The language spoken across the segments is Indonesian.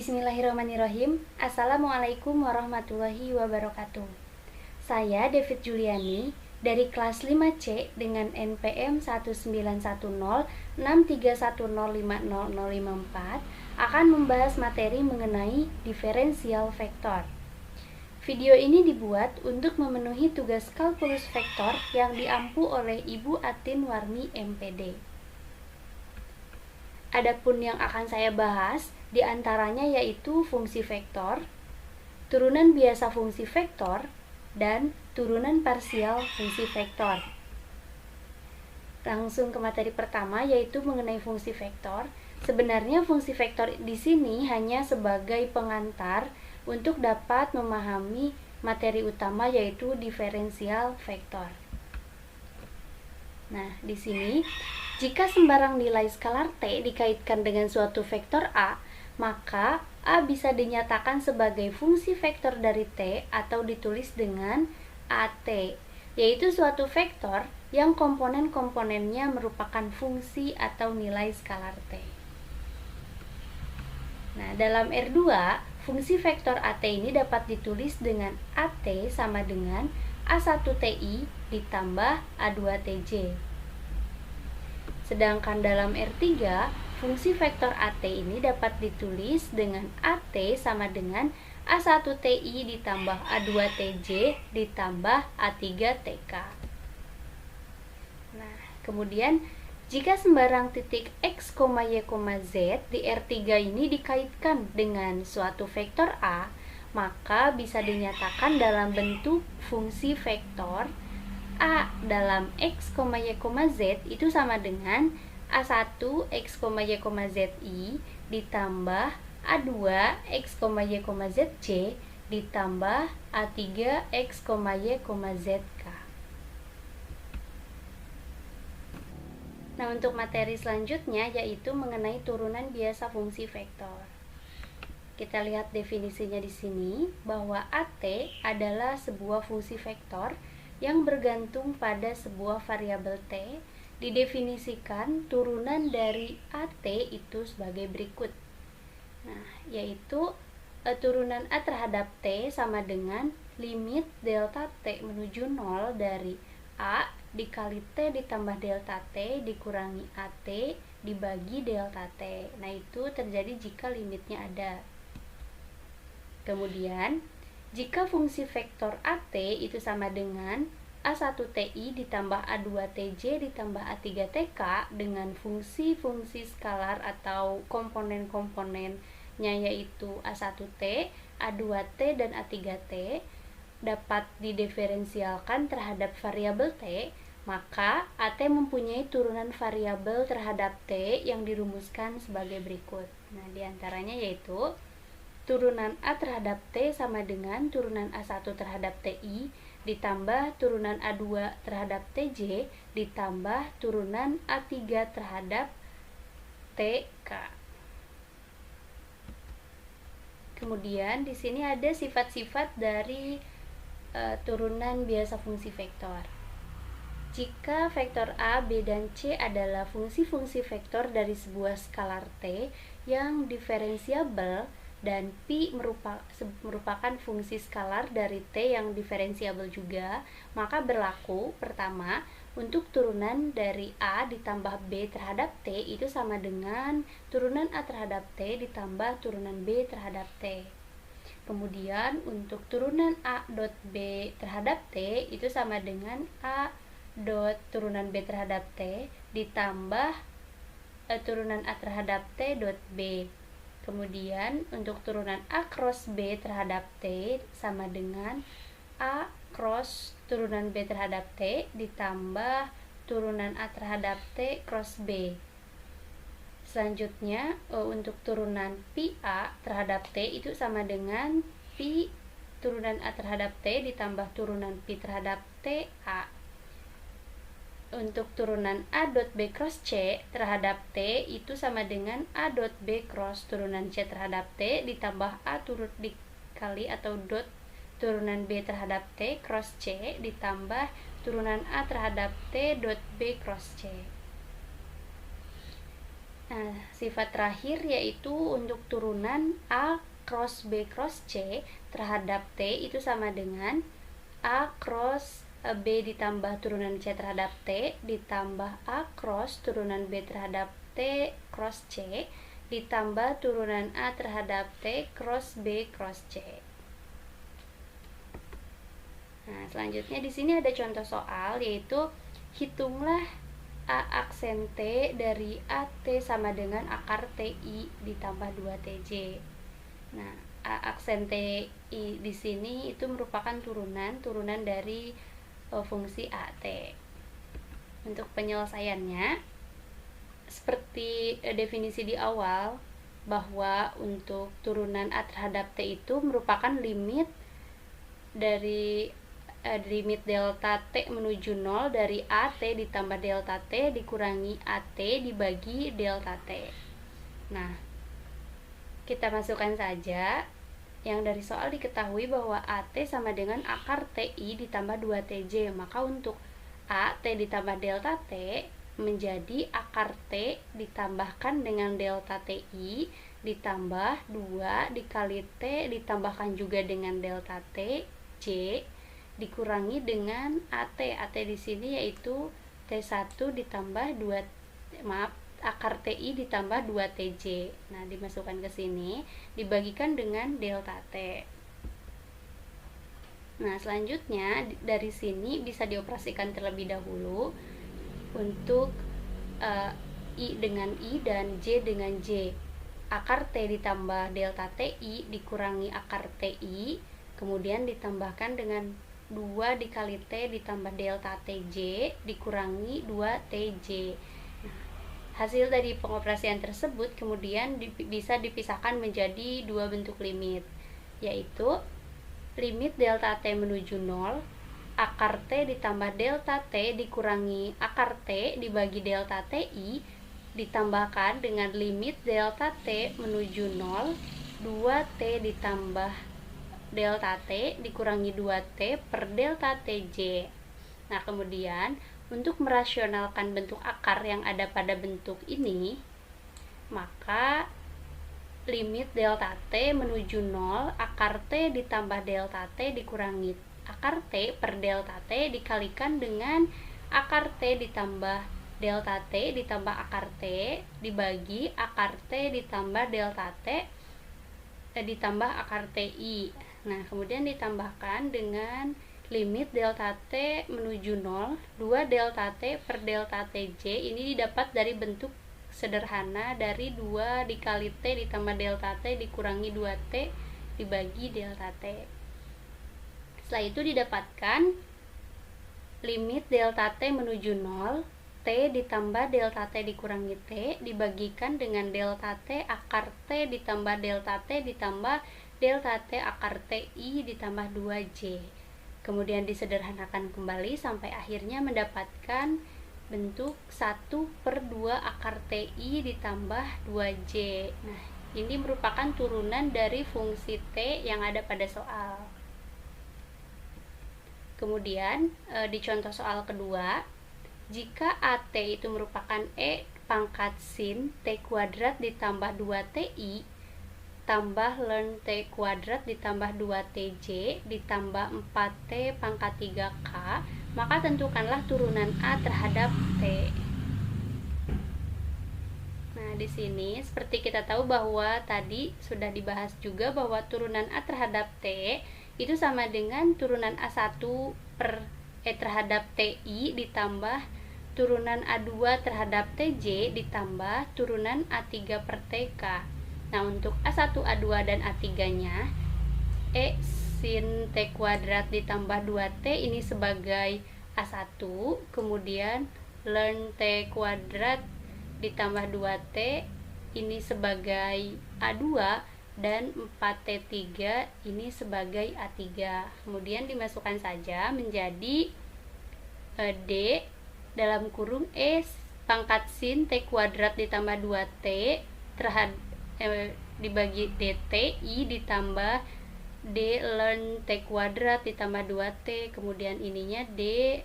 Bismillahirrahmanirrahim. Assalamualaikum warahmatullahi wabarakatuh. Saya David Juliani dari kelas 5C dengan NPM 191063105054 akan membahas materi mengenai diferensial vektor. Video ini dibuat untuk memenuhi tugas kalkulus vektor yang diampu oleh Ibu Atin Warni MPD. Adapun yang akan saya bahas diantaranya yaitu fungsi vektor, turunan biasa fungsi vektor, dan turunan parsial fungsi vektor. Langsung ke materi pertama yaitu mengenai fungsi vektor. Sebenarnya fungsi vektor di sini hanya sebagai pengantar untuk dapat memahami materi utama yaitu diferensial vektor. Nah, di sini jika sembarang nilai skalar T dikaitkan dengan suatu vektor A, maka A bisa dinyatakan sebagai fungsi vektor dari T atau ditulis dengan AT, yaitu suatu vektor yang komponen-komponennya merupakan fungsi atau nilai skalar T. Nah, dalam R2, fungsi vektor AT ini dapat ditulis dengan AT sama dengan A1TI ditambah A2TJ. Sedangkan dalam R3, fungsi vektor AT ini dapat ditulis dengan AT sama dengan A1TI ditambah A2TJ ditambah A3TK. Nah, kemudian jika sembarang titik X, Y, Z di R3 ini dikaitkan dengan suatu vektor A, maka bisa dinyatakan dalam bentuk fungsi vektor A dalam X, Y, Z itu sama dengan A1 X, Y, ZI ditambah A2 X, Y, ZC ditambah A3 X, Y, ZK. Nah, untuk materi selanjutnya yaitu mengenai turunan biasa fungsi vektor. Kita lihat definisinya di sini bahwa AT adalah sebuah fungsi vektor yang bergantung pada sebuah variabel T. Didefinisikan turunan dari AT itu sebagai berikut. Nah, yaitu turunan A terhadap T sama dengan limit delta T menuju 0 dari A dikali T ditambah delta T dikurangi AT dibagi delta T. Nah, itu terjadi jika limitnya ada. Kemudian, jika fungsi vektor AT itu sama dengan A1TI ditambah A2TJ ditambah A3TK dengan fungsi-fungsi skalar atau komponen-komponennya yaitu A1T, A2T, dan A3T dapat didiferensialkan terhadap variabel T, maka AT mempunyai turunan variabel terhadap T yang dirumuskan sebagai berikut. Nah, diantaranya yaitu turunan A terhadap T sama dengan turunan A1 terhadap TI ditambah turunan A2 terhadap TJ ditambah turunan A3 terhadap TK. Kemudian di sini ada sifat-sifat dari turunan biasa fungsi vektor. Jika vektor A, B, dan C adalah fungsi-fungsi vektor dari sebuah skalar T yang diferensiabel dan Pi merupakan fungsi skalar dari T yang diferensiabel juga, maka berlaku pertama untuk turunan dari A ditambah B terhadap T itu sama dengan turunan A terhadap T ditambah turunan B terhadap T. Kemudian untuk turunan A dot B terhadap T itu sama dengan A dot turunan B terhadap T ditambah turunan A terhadap T dot B. Kemudian untuk turunan A cross B terhadap T sama dengan A cross turunan B terhadap T ditambah turunan A terhadap T cross B. Selanjutnya untuk turunan Pi A terhadap T itu sama dengan Pi turunan A terhadap T ditambah turunan Pi terhadap T A. Untuk turunan A dot B cross C terhadap T itu sama dengan A dot B cross turunan C terhadap T ditambah A turut dikali atau dot turunan B terhadap T cross C ditambah turunan A terhadap T dot B cross C. Nah, sifat terakhir yaitu untuk turunan A cross B cross C terhadap T itu sama dengan A cross B ditambah turunan C terhadap T ditambah A cross turunan B terhadap T cross C ditambah turunan A terhadap T cross B cross C. Nah, selanjutnya di sini ada contoh soal yaitu hitunglah A aksen T dari AT sama dengan akar TI ditambah 2TJ. Nah, A aksen TI di sini itu merupakan turunan dari fungsi AT. Untuk penyelesaiannya seperti definisi di awal bahwa untuk turunan A terhadap T itu merupakan limit dari limit delta T menuju 0 dari AT ditambah delta T dikurangi AT dibagi delta T. Nah, kita masukkan saja yang dari soal diketahui bahwa AT sama dengan akar TI ditambah 2TJ. Maka untuk AT ditambah delta T menjadi akar T ditambahkan dengan delta TI ditambah 2 dikali T ditambahkan juga dengan delta T J dikurangi dengan AT. AT di sini yaitu T1 ditambah 2 akar TI ditambah 2TJ. Nah, dimasukkan ke sini dibagikan dengan delta T. Nah, selanjutnya dari sini bisa dioperasikan terlebih dahulu untuk I dengan I dan J dengan J. Akar T ditambah delta TI dikurangi akar TI kemudian ditambahkan dengan 2 dikali T ditambah delta TJ dikurangi 2TJ. Nah, hasil dari pengoperasian tersebut kemudian bisa dipisahkan menjadi dua bentuk limit, yaitu limit delta T menuju 0, akar T ditambah delta T dikurangi akar T dibagi delta TI ditambahkan dengan limit delta T menuju 0, 2T ditambah delta T dikurangi 2T per delta TJ. Nah, kemudian untuk merasionalkan bentuk akar yang ada pada bentuk ini, maka limit delta T menuju 0, akar T ditambah delta T dikurangi akar T per delta T dikalikan dengan akar T ditambah delta T ditambah akar T dibagi akar T ditambah delta T ditambah akar TI. Nah, kemudian ditambahkan dengan limit delta T menuju 0, 2 delta T per delta TJ. Ini didapat dari bentuk sederhana dari 2 dikali T ditambah delta T dikurangi 2T dibagi delta T. Setelah itu didapatkan limit delta T menuju 0, T ditambah delta T dikurangi T dibagikan dengan delta T akar T ditambah delta T ditambah delta T akar TI ditambah 2J. Kemudian disederhanakan kembali sampai akhirnya mendapatkan bentuk 1/2 akar TI ditambah 2J. Nah, ini merupakan turunan dari fungsi T yang ada pada soal. Kemudian di contoh soal kedua, jika AT itu merupakan E pangkat sin T kuadrat ditambah 2TI tambah ln T kuadrat ditambah 2TJ ditambah 4T pangkat 3K, maka tentukanlah turunan A terhadap T. Nah, di sini seperti kita tahu bahwa tadi sudah dibahas juga bahwa turunan A terhadap T itu sama dengan turunan A1 per E terhadap TI ditambah turunan A2 terhadap TJ ditambah turunan A3 per TK. Nah, untuk A1, A2, dan A3-nya E sin T kuadrat ditambah 2T ini sebagai A1, kemudian ln T kuadrat ditambah 2T ini sebagai A2, dan 4T3 ini sebagai A3. Kemudian dimasukkan saja menjadi D dalam kurung E pangkat sin T kuadrat ditambah 2T terhadap dibagi DT I ditambah D ln T kuadrat ditambah 2T, kemudian ininya D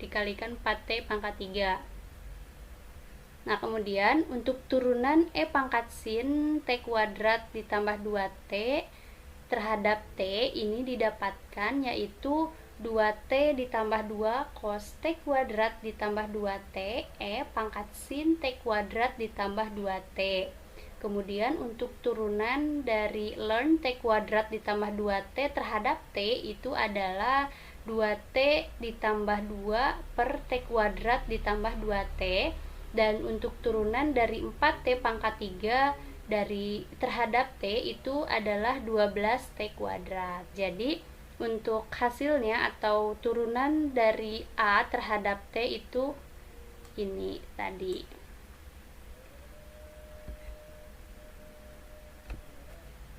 dikalikan 4T pangkat 3. Nah, kemudian untuk turunan E pangkat sin T kuadrat ditambah 2T terhadap T ini didapatkan yaitu 2T ditambah 2 cos T kuadrat ditambah 2T E pangkat sin T kuadrat ditambah 2T. Kemudian untuk turunan dari ln T kuadrat ditambah 2T terhadap T itu adalah 2T ditambah 2 per T kuadrat ditambah 2T. Dan untuk turunan dari 4T pangkat 3 dari terhadap T itu adalah 12T kuadrat. Jadi untuk hasilnya atau turunan dari A terhadap T itu ini tadi.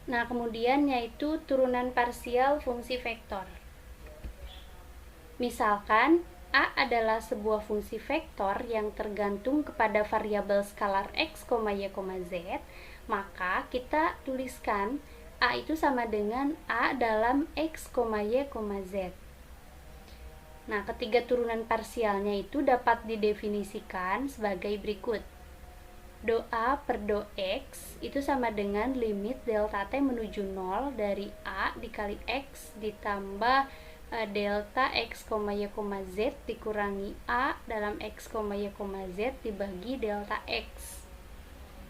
Nah, kemudian yaitu turunan parsial fungsi vektor. Misalkan A adalah sebuah fungsi vektor yang tergantung kepada variabel skalar x, y, z, maka kita tuliskan A itu sama dengan A dalam x, y, z. Nah, ketiga turunan parsialnya itu dapat didefinisikan sebagai berikut. Do A per do X itu sama dengan limit delta T menuju 0 dari A dikali X ditambah delta X, Y, Z dikurangi A dalam X, Y, Z dibagi delta X.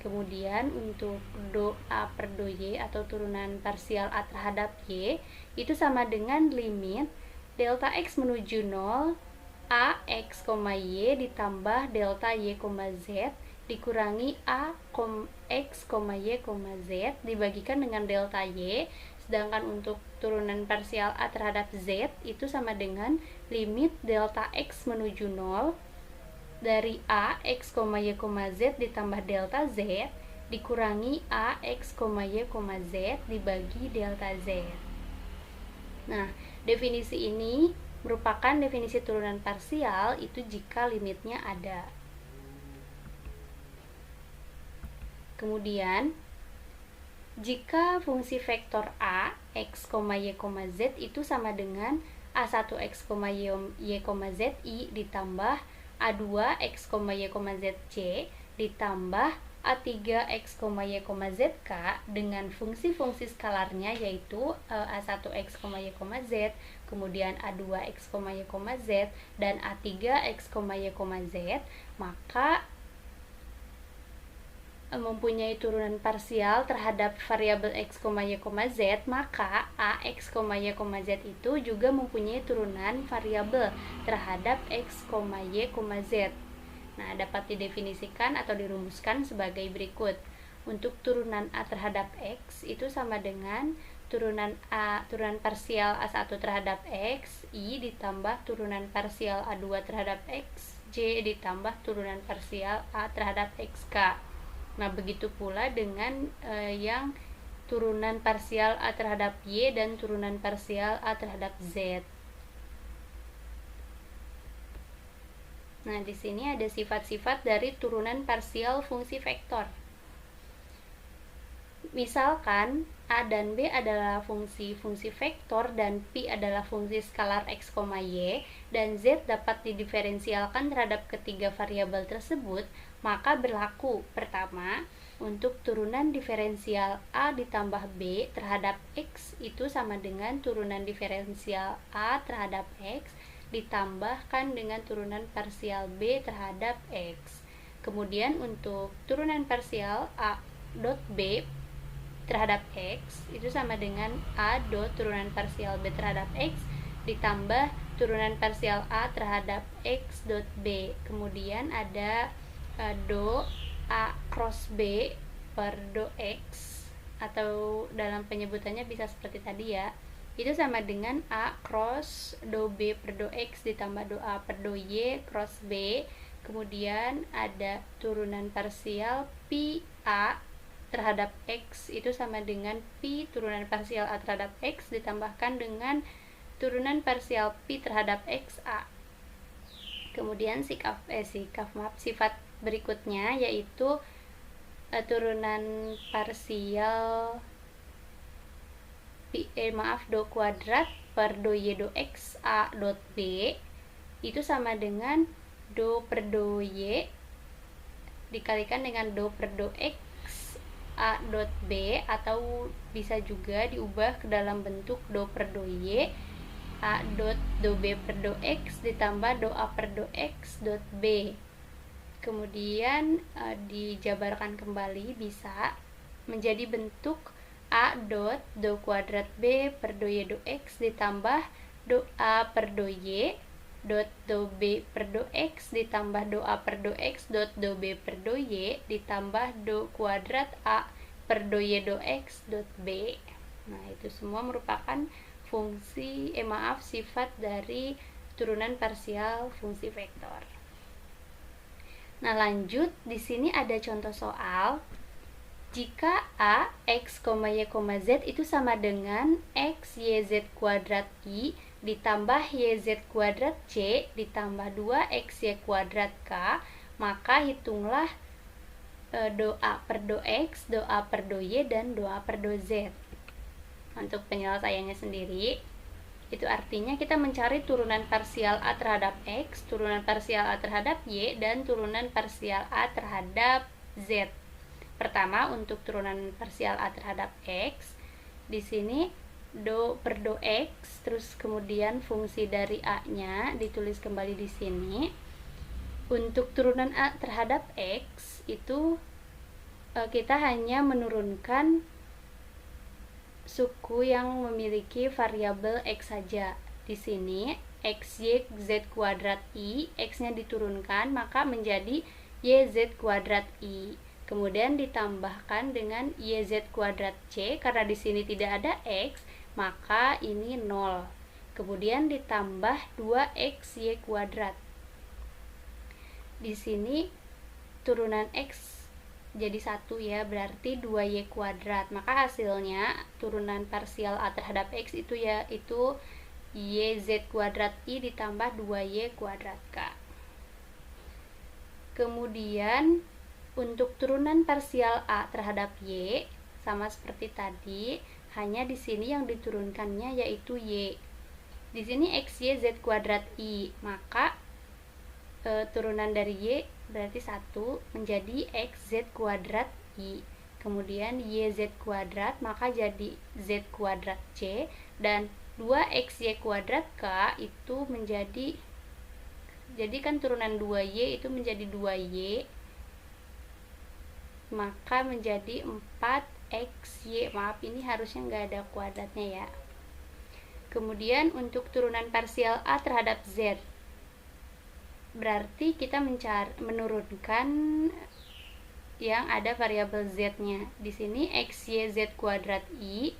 Kemudian untuk do A per do Y atau turunan parsial A terhadap Y itu sama dengan limit delta X menuju 0 A X, Y ditambah delta Y, Z dikurangi A X, Y, Z dibagikan dengan delta Y. Sedangkan untuk turunan parsial A terhadap Z itu sama dengan limit delta X menuju 0 dari A X, Y, Z ditambah delta Z dikurangi A X, Y, Z dibagi delta Z. Nah, definisi ini merupakan definisi turunan parsial itu jika limitnya ada. Kemudian, jika fungsi vektor A, x, y, z itu sama dengan A1x, y, z i ditambah A2 x, y, z c ditambah A3x, y, z k dengan fungsi-fungsi skalarnya yaitu A1x, y, z, kemudian A2x, y, z dan A3x, y, z, maka mempunyai turunan parsial terhadap variabel x, y, z, maka A, x, y, z itu juga mempunyai turunan variabel terhadap x, y, z. Nah, dapat didefinisikan atau dirumuskan sebagai berikut. Untuk turunan A terhadap x itu sama dengan turunan parsial A1 terhadap x, I ditambah turunan parsial A2 terhadap x, J ditambah turunan parsial A terhadap xk. Nah, begitu pula dengan yang turunan parsial A terhadap Y dan turunan parsial A terhadap Z. Nah, di sini ada sifat-sifat dari turunan parsial fungsi vektor. Misalkan A dan B adalah fungsi vektor dan Pi adalah fungsi skalar x, y dan Z dapat didiferensialkan terhadap ketiga variabel tersebut, maka berlaku pertama, untuk turunan diferensial A ditambah B terhadap X itu sama dengan turunan diferensial A terhadap X ditambahkan dengan turunan parsial B terhadap X. Kemudian untuk turunan parsial A dot B terhadap X itu sama dengan A dot turunan parsial B terhadap X ditambah turunan parsial A terhadap X dot B. Kemudian ada do A cross B per do X, atau dalam penyebutannya bisa seperti tadi ya, itu sama dengan A cross do B per do X ditambah do A per do Y cross B. Kemudian ada turunan parsial Pi A terhadap X itu sama dengan Pi turunan parsial A terhadap X ditambahkan dengan turunan parsial Pi terhadap XA. Kemudian sifat berikutnya yaitu turunan parsial do kuadrat per do Y do X A dot B itu sama dengan do per do Y dikalikan dengan do per do x a dot b, atau bisa juga diubah ke dalam bentuk do per do y a dot do b per do x ditambah do a per do x dot b. Kemudian dijabarkan kembali bisa menjadi bentuk a dot do kuadrat b per do y do x ditambah do a per do y dot do b per do x ditambah do a per do x dot do b per do y ditambah do kuadrat a per do y do x dot b. Nah, itu semua merupakan sifat dari turunan parsial fungsi vektor. Nah, lanjut, di sini ada contoh soal. Jika a, x, y, z itu sama dengan x, y, z kuadrat i ditambah y, z kuadrat c ditambah 2x, y kuadrat k, maka hitunglah do a per do x, do a per do y, dan do a per do z. Untuk penyelesaiannya sendiri, itu artinya kita mencari turunan parsial a terhadap x, turunan parsial a terhadap y, dan turunan parsial a terhadap z. Pertama, untuk turunan parsial a terhadap x, di sini do per do x, terus kemudian fungsi dari a-nya ditulis kembali di sini. Untuk turunan a terhadap x itu kita hanya menurunkan suku yang memiliki variabel x saja. Di sini x, y, z kuadrat i, x-nya diturunkan maka menjadi y, z kuadrat i. Kemudian ditambahkan dengan y, z kuadrat c, karena di sini tidak ada x, maka ini 0. Kemudian ditambah 2x, y kuadrat. Di sini turunan x jadi 1 ya, berarti 2y kuadrat. Maka hasilnya turunan parsial a terhadap x itu yaitu y, z kuadrat i ditambah 2y kuadrat k. Kemudian untuk turunan parsial a terhadap y sama seperti tadi, hanya di sini yang diturunkannya yaitu y. Di sini x, y, z kuadrat i, maka turunan dari y berarti 1 menjadi x, z kuadrat i. Kemudian y, z kuadrat maka jadi z kuadrat c, dan 2x, y kuadrat k itu menjadi, jadi kan turunan 2y itu menjadi 2y, maka menjadi 4xy. Maaf, ini harusnya nggak ada kuadratnya ya. Kemudian untuk turunan parsial a terhadap z, berarti kita menurunkan yang ada variabel z-nya. Di sini x, y, z kuadrat i,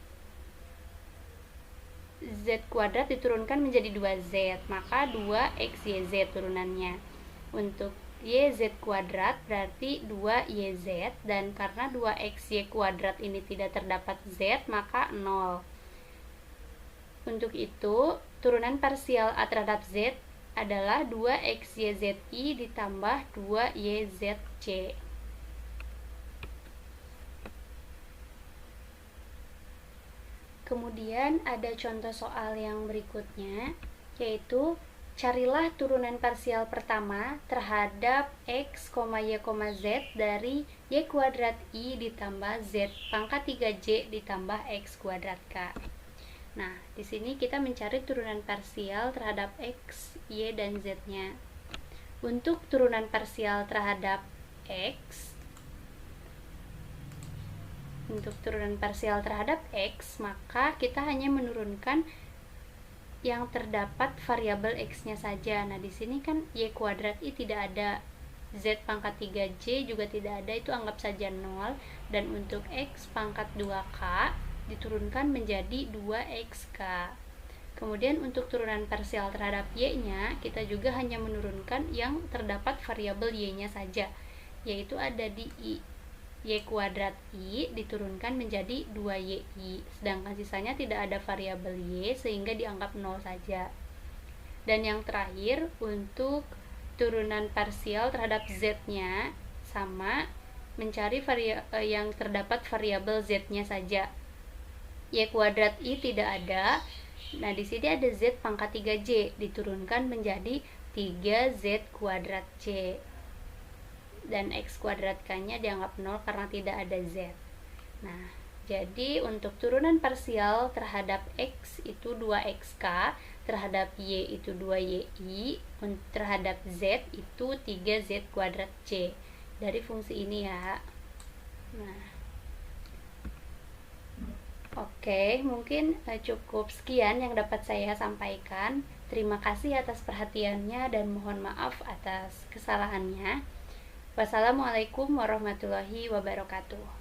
z kuadrat diturunkan menjadi 2z, maka 2x, y, z turunannya. Untuk y, z kuadrat berarti 2yz, dan karena 2x, y kuadrat ini tidak terdapat z, maka 0. Untuk itu, turunan parsial a terhadap z adalah 2xyzi ditambah 2yzc. Kemudian ada contoh soal yang berikutnya, yaitu carilah turunan parsial pertama terhadap x, y, z dari y kuadrat i ditambah z pangkat 3j ditambah x kuadrat k. Nah, di sini kita mencari turunan parsial terhadap x, y, dan z-nya. Untuk turunan parsial terhadap x, maka kita hanya menurunkan yang terdapat variabel x-nya saja. Nah, di sini kan y kuadrat i tidak ada, z pangkat 3j juga tidak ada, itu anggap saja 0. Dan untuk x pangkat 2k diturunkan menjadi 2xk. Kemudian untuk turunan parsial terhadap y-nya, kita juga hanya menurunkan yang terdapat variabel y-nya saja, yaitu ada di i. Y kuadrat i diturunkan menjadi 2yi, sedangkan sisanya tidak ada variabel y sehingga dianggap 0 saja. Dan yang terakhir, untuk turunan parsial terhadap z-nya, sama mencari yang terdapat variabel z-nya saja. Y kuadrat i tidak ada. Nah, di sini ada z pangkat 3j diturunkan menjadi 3z kuadrat c. dan x kuadrat k-nya dianggap 0 karena tidak ada z. Nah, jadi untuk turunan parsial terhadap x itu 2xk, terhadap y itu 2y, terhadap z itu 3z kuadrat c dari fungsi ini ya. Nah, oke, mungkin cukup sekian yang dapat saya sampaikan. Terima kasih atas perhatiannya dan mohon maaf atas kesalahannya. Wassalamualaikum warahmatullahi wabarakatuh.